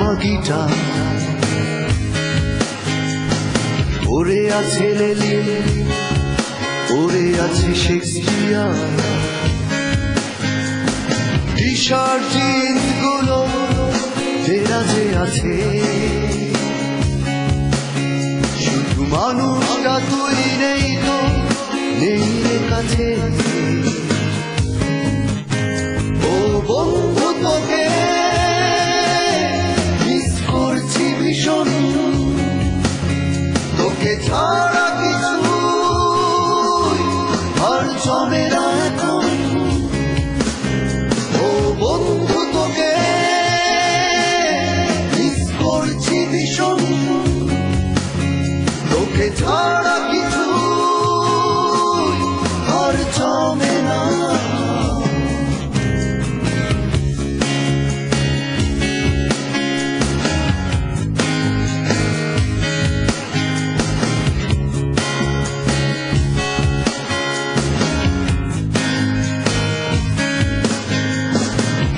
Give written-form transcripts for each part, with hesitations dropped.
জমা গিটার পড়ে আছে লেলি, পড়ে আছে শেক্সপিয়ার। টি-শার্ট জিন্স গুলো দেরাজে আছে, শুধু মানুষটা তুই নেই তো, নেই রে কাছে। ও বন্ধু তোকে মিস করছি ভীষণ, তোকে ছাড়া কিছু আর জমে না এখন। ও বন্ধু তোকে মিস করছি ভীষণ, তোকে ছাড়া কিছু আর জমে না।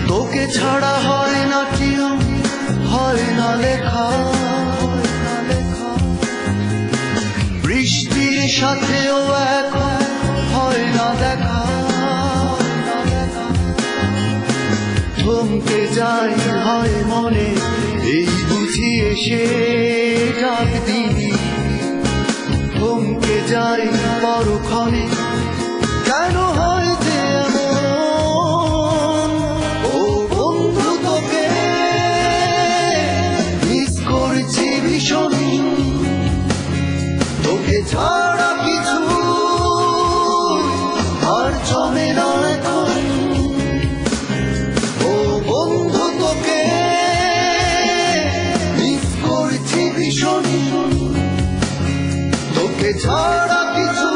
তোকে ছাড়া হয় না টিউন, হয় না লেখা, বৃষ্টির সাথেও এখন হয় না দেখা। থমকে যাই হয় মনে, এই বুঝি এসে ডাক দিবি। থমকে যাই পরক্ষণে, কেন হয় যে এমন। ও বন্ধু তোকে মিস করছি ভীষণ, তোকে ছাড়া কিছু আর জমে না এখন। ও বন্ধু তোকে মিস করছি ভীষণ, তোকে ছাড়া কিছু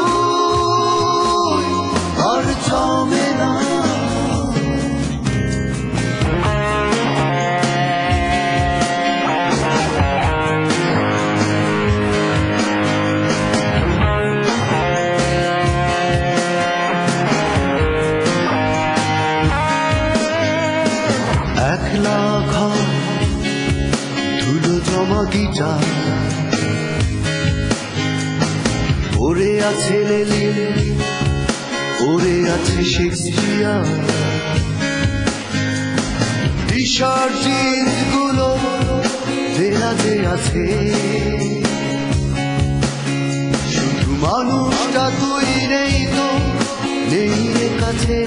আর জমে না। একলা ঘর ধুলো জমা গিটার পড়ে আছে লেলি, পড়ে আছে শেক্সপিয়ার। টি-শার্ট জিন্স গুলো দেরাজে আছে, শুধু মানুষটা তুই নেই তো, নেই রে কাছে।